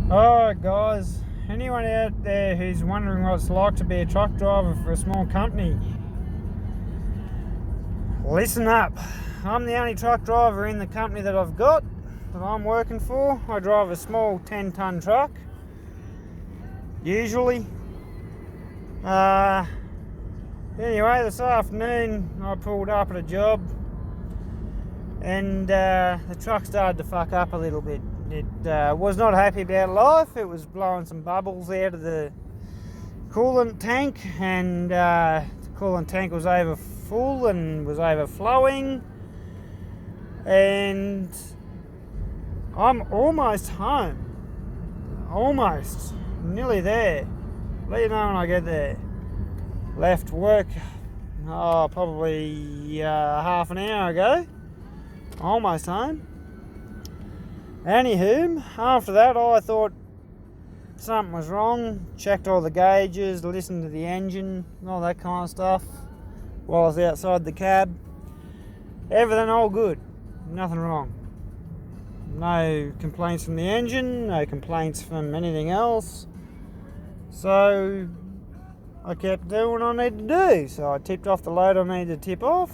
Alright guys, anyone out there who's wondering what it's like to be a truck driver for a small company, listen up. I'm the only truck driver in the company that I've got, that I'm working for. I drive a small 10-ton truck, usually. Anyway, this afternoon I pulled up at a job and the truck started to fuck up a little bit. It was not happy about life. It was blowing some bubbles out of the coolant tank, and the coolant tank was over full and was overflowing, and I'm almost home. Almost. Nearly there. Let you know when I get there. Left work probably half an hour ago. Almost home. Anywho, after that I thought something was wrong, checked all the gauges, listened to the engine, all that kind of stuff while I was outside the cab. Everything all good, nothing wrong. No complaints from the engine, no complaints from anything else. So I kept doing what I needed to do. So I tipped off the load I needed to tip off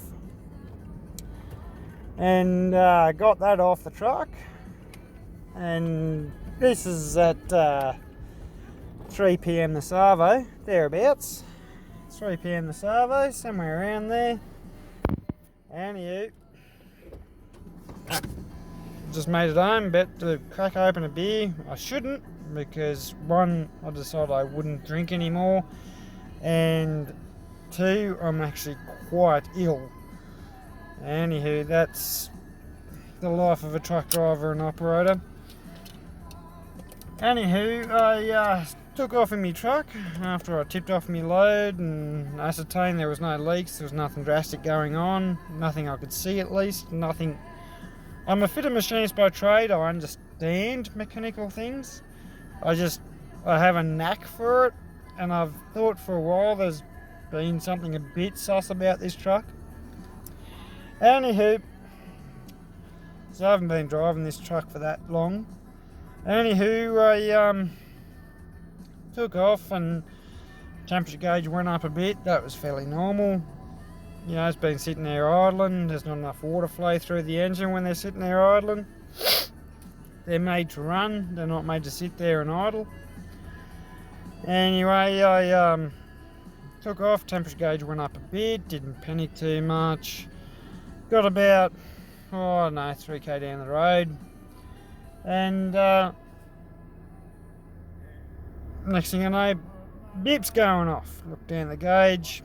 and got that off the truck. And this is at 3 p.m. the Savo, thereabouts. 3 p.m. the Savo, somewhere around there. Anywho, just made it home, about to crack open a beer. I shouldn't, because one, I decided I wouldn't drink anymore, and two, I'm actually quite ill. Anywho, that's the life of a truck driver and operator. Anywho, I took off in my truck after I tipped off my load and ascertained there was no leaks, there was nothing drastic going on, nothing I could see at least, nothing. I'm a fitter machinist by trade, I understand mechanical things. I have a knack for it, and I've thought for a while there's been something a bit sus about this truck. Anywho, so I haven't been driving this truck for that long. Anywho, I took off and temperature gauge went up a bit. That was fairly normal. You know, it's been sitting there idling. There's not enough water flow through the engine when they're sitting there idling. They're made to run. They're not made to sit there and idle. Anyway, I took off. Temperature gauge went up a bit. Didn't panic too much. Got about, 3k down the road. And next thing I know, beep's going off. Look down the gauge.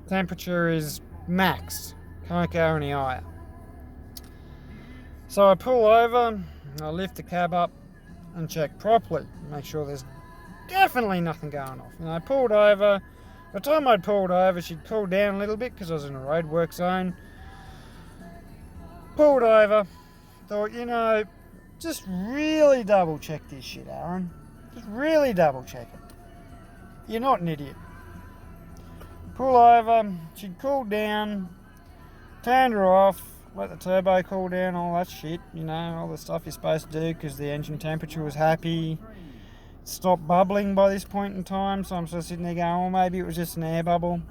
Temperature is max. Can't go any higher. So I pull over, I lift the cab up and check properly. Make sure there's definitely nothing going off. And I pulled over. By the time I'd pulled over, she'd cooled down a little bit because I was in a roadwork zone. Pulled over. Thought, just really double check this shit, Aaron. Just really double check it. You're not an idiot. Pull over, she'd cooled down, turned her off, let the turbo cool down, all that shit, all the stuff you're supposed to do because the engine temperature was happy. Stopped bubbling by this point in time, so I'm sort of sitting there going, maybe it was just an air bubble.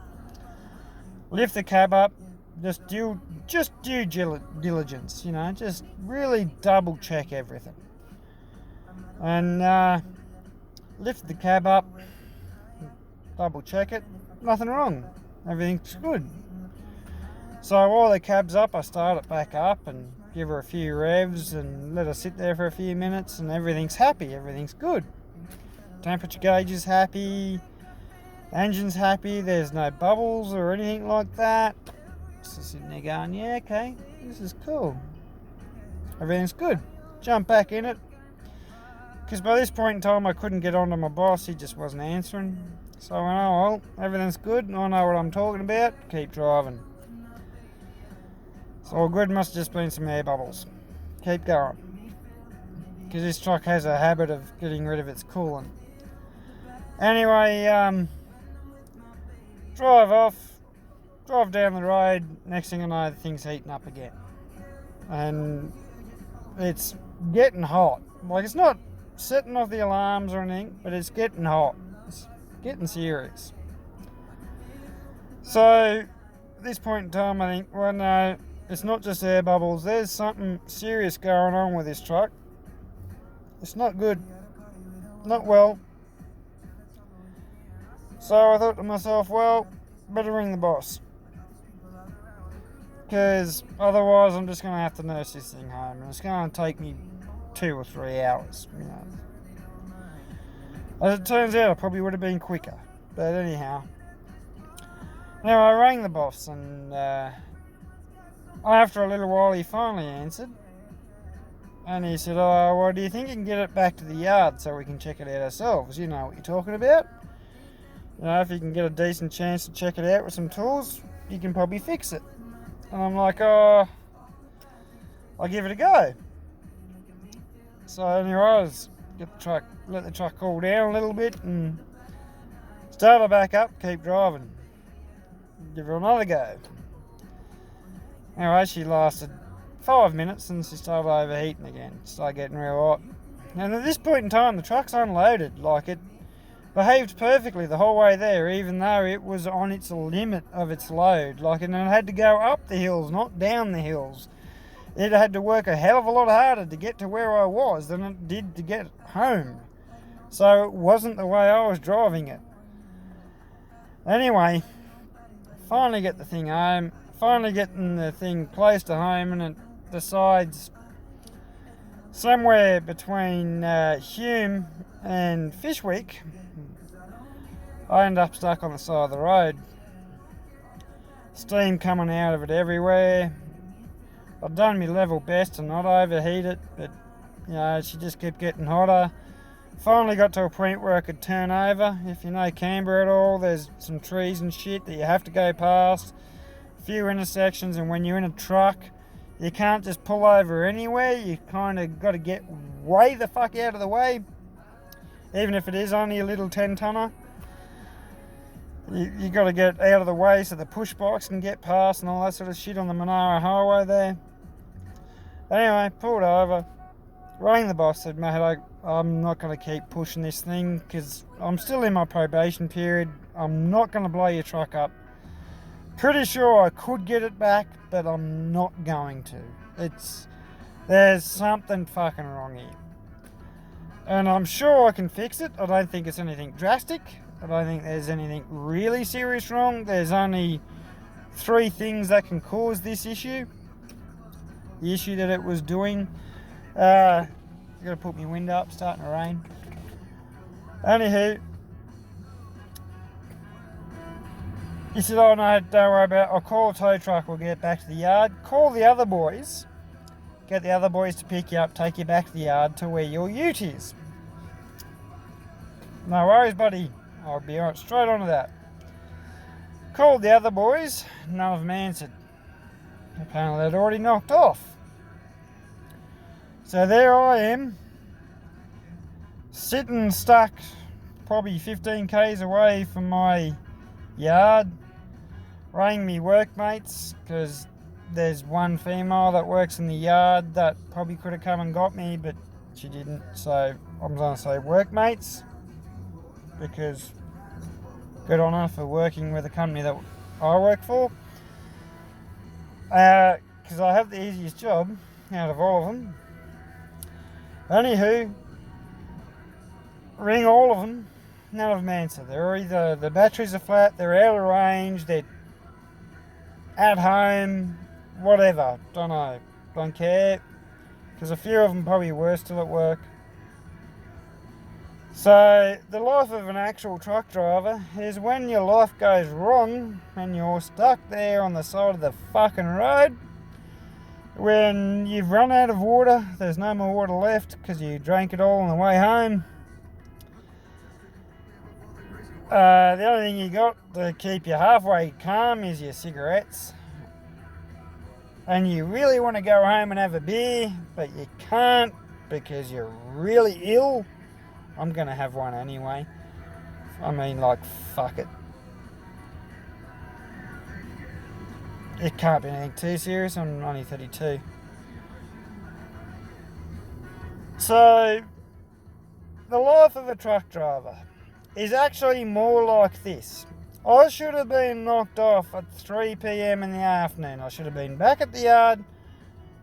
Lift the cab up, just due diligence, just really double check everything. And lift the cab up, double check it, nothing wrong, everything's good. So while the cab's up, I start it back up and give her a few revs and let her sit there for a few minutes, and everything's happy, everything's good. Temperature gauge is happy, engine's happy, there's no bubbles or anything like that. So sitting there going, yeah, okay, this is cool. Everything's good. Jump back in it. Because by this point in time I couldn't get onto my boss, he just wasn't answering. So I went, oh well, everything's good, I know what I'm talking about, keep driving. It's all good, must have just been some air bubbles. Keep going. Because this truck has a habit of getting rid of its coolant. Anyway, drive down the road, next thing I know the thing's heating up again. And it's getting hot. Like, it's not setting off the alarms or anything, but it's getting hot. It's getting serious. So, at this point in time, I think, well, no, it's not just air bubbles. There's something serious going on with this truck. It's not good. Not well. So I thought to myself, well, better ring the boss. Because otherwise I'm just going to have to nurse this thing home. And it's going to take me 2 or 3 hours, you know. As it turns out, it probably would have been quicker. But anyhow. Now I rang the boss, and after a little while he finally answered. And he said, oh, well, do you think you can get it back to the yard so we can check it out ourselves? You know what you're talking about. You know, if you can get a decent chance to check it out with some tools, you can probably fix it. And I'm like, oh, I'll give it a go. So anyway, I was let the truck cool down a little bit and start it back up, keep driving. Give it another go. Anyway, she lasted 5 minutes and she started overheating again. Started getting real hot. And at this point in time, the truck's unloaded. Like, it behaved perfectly the whole way there, even though it was on its limit of its load. Like, and it had to go up the hills, not down the hills. It had to work a hell of a lot harder to get to where I was than it did to get home. So it wasn't the way I was driving it. Anyway, finally get the thing home. Finally getting the thing close to home, and it decides somewhere between Hume and Fishwick, I end up stuck on the side of the road. Steam coming out of it everywhere. I've done my level best to not overheat it, but you know, she just kept getting hotter. Finally got to a point where I could turn over. If you know Canberra at all, there's some trees and shit that you have to go past. A few intersections, and when you're in a truck, you can't just pull over anywhere. You kind of got to get way the fuck out of the way. Even if it is only a little 10-tonner. You got to get out of the way so the push bikes can get past and all that sort of shit on the Monaro Highway there. Anyway, pulled over, rang the boss, said, mate, I'm not going to keep pushing this thing because I'm still in my probation period. I'm not going to blow your truck up. Pretty sure I could get it back, but I'm not going to. There's something fucking wrong here. And I'm sure I can fix it. I don't think it's anything drastic. I don't think there's anything really serious wrong. There's only 3 things that can cause this issue. The issue that it was doing. I gotta put my window up, starting to rain. Anywho, he said, oh no, don't worry about it. I'll call a tow truck, we'll get it back to the yard. Call the other boys. Get the other boys to pick you up, take you back to the yard to where your ute is. No worries, buddy. I'll be right straight on to that. Called the other boys, none of them answered. Apparently they'd already knocked off. So there I am, sitting stuck probably 15 k's away from my yard. Rang me workmates, because there's one female that works in the yard that probably could have come and got me, but she didn't. So I'm going to say workmates, because good on her for working with a company that I work for. Because I have the easiest job out of all of them. Anywho, ring all of them, none of them answer. They're either, the batteries are flat, they're out of range, they're at home, whatever, don't know, don't care, because a few of them probably were still at work. So, the life of an actual truck driver is when your life goes wrong and you're stuck there on the side of the fucking road, when you've run out of water, there's no more water left because you drank it all on the way home. The only thing you got to keep you halfway calm is your cigarettes. And you really want to go home and have a beer, but you can't because you're really ill. I'm going to have one anyway. I mean, like, fuck it. It can't be anything too serious. I'm only 32. So, the life of a truck driver is actually more like this. I should have been knocked off at 3 p.m. in the afternoon. I should have been back at the yard,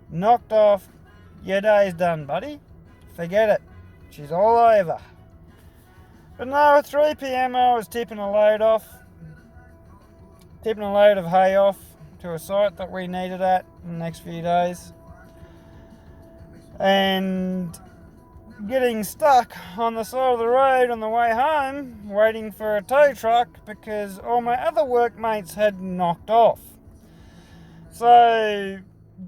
knocked off. Your day's done, buddy. Forget it. She's all over. But no, at 3 p.m. I was tipping a load of hay off to a site that we needed at in the next few days. And getting stuck on the side of the road on the way home, waiting for a tow truck because all my other workmates had knocked off. So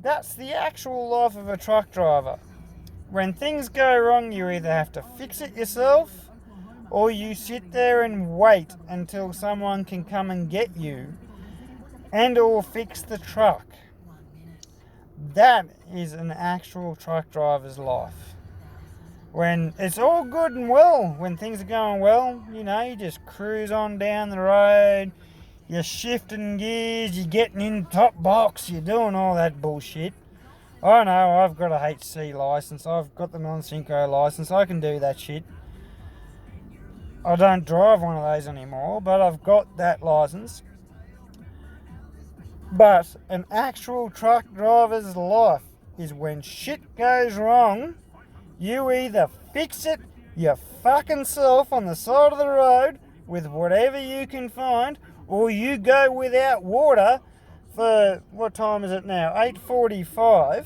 that's the actual life of a truck driver. When things go wrong, you either have to fix it yourself or you sit there and wait until someone can come and get you and or fix the truck. That is an actual truck driver's life. When it's all good and well, when things are going well, you just cruise on down the road, you're shifting gears, you're getting in the top box, you're doing all that bullshit. I know, I've got a HC license, I've got the non-synchro license, I can do that shit. I don't drive one of those anymore, but I've got that license. But an actual truck driver's life is when shit goes wrong, you either fix it your fucking self on the side of the road with whatever you can find, or you go without water for, what time is it now, 8:45,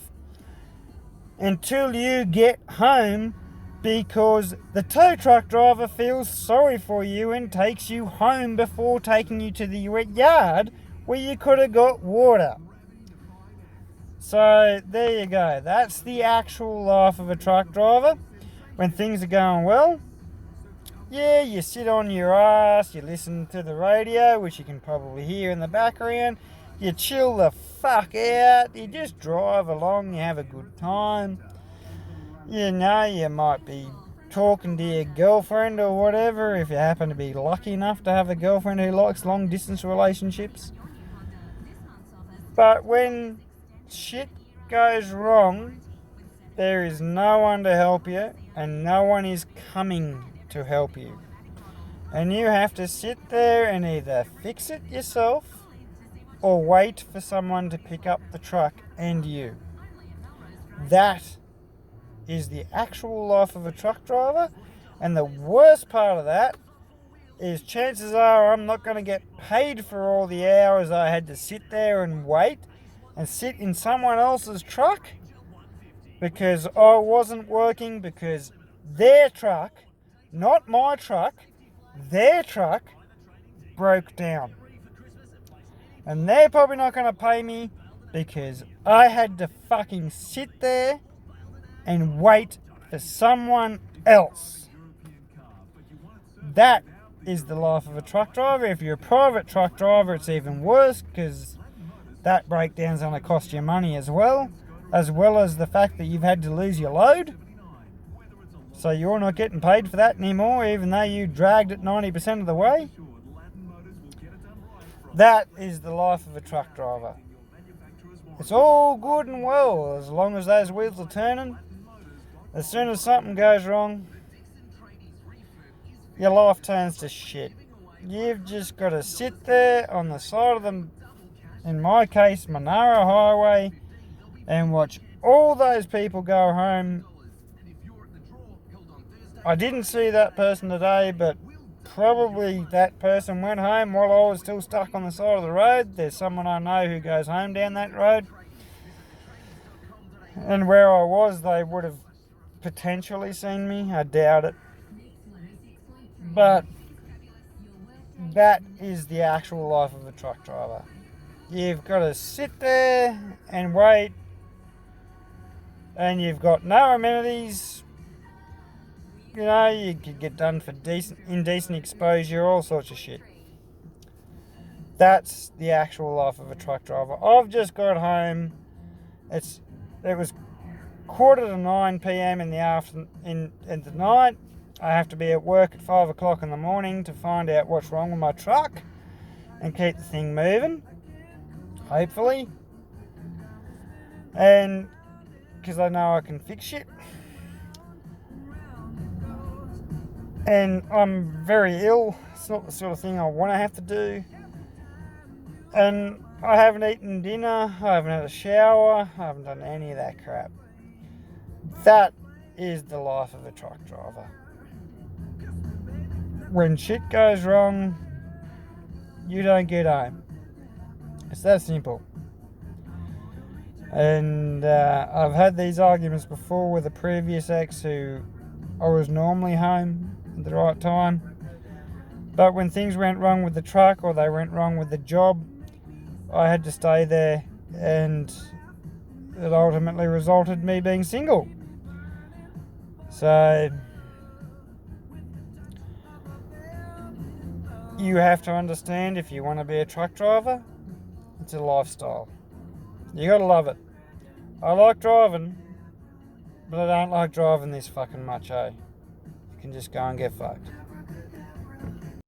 until you get home because the tow truck driver feels sorry for you and takes you home before taking you to the yard where you could have got water. So there you go. That's the actual life of a truck driver. When things are going well, yeah, you sit on your ass, you listen to the radio, which you can probably hear in the background, you chill the fuck out, you just drive along, you have a good time. You might be talking to your girlfriend or whatever, if you happen to be lucky enough to have a girlfriend who likes long distance relationships. But when shit goes wrong, there is no one to help you and no one is coming to help you. And you have to sit there and either fix it yourself or wait for someone to pick up the truck and you. That is the actual life of a truck driver, and the worst part of that is chances are I'm not going to get paid for all the hours I had to sit there and wait and sit in someone else's truck because I wasn't working, because their truck, not my truck, their truck broke down. And they're probably not going to pay me because I had to fucking sit there and wait for someone else. That is the life of a truck driver. If you're a private truck driver, it's even worse because that breakdown's going to cost you money as well as the fact that you've had to lose your load. So you're not getting paid for that anymore, even though you dragged it 90% of the way. That is the life of a truck driver. It's all good and well as long as those wheels are turning. As soon as something goes wrong, your life turns to shit. You've just got to sit there on the side of the, in my case, Monaro Highway, and watch all those people go home. I didn't see that person today, but probably that person went home while I was still stuck on the side of the road. There's someone I know who goes home down that road. And where I was, they would have potentially seen me. I doubt it. But that is the actual life of a truck driver. You've got to sit there and wait, and you've got no amenities. You could get done for indecent exposure, all sorts of shit. That's the actual life of a truck driver. I've just got home. It was 8:45 p.m. in the night. I have to be at work at 5 o'clock in the morning to find out what's wrong with my truck and keep the thing moving, hopefully. And because I know I can fix it. And I'm very ill. It's not the sort of thing I want to have to do. And I haven't eaten dinner, I haven't had a shower, I haven't done any of that crap. That is the life of a truck driver. When shit goes wrong, you don't get home. It's that simple. And I've had these arguments before with a previous ex who I was normally home at the right time. But when things went wrong with the truck or they went wrong with the job, I had to stay there, and it ultimately resulted in me being single. So you have to understand, if you want to be a truck driver, it's a lifestyle. You gotta love it. I like driving, but I don't like driving this fucking much, eh? You can just go and get fucked.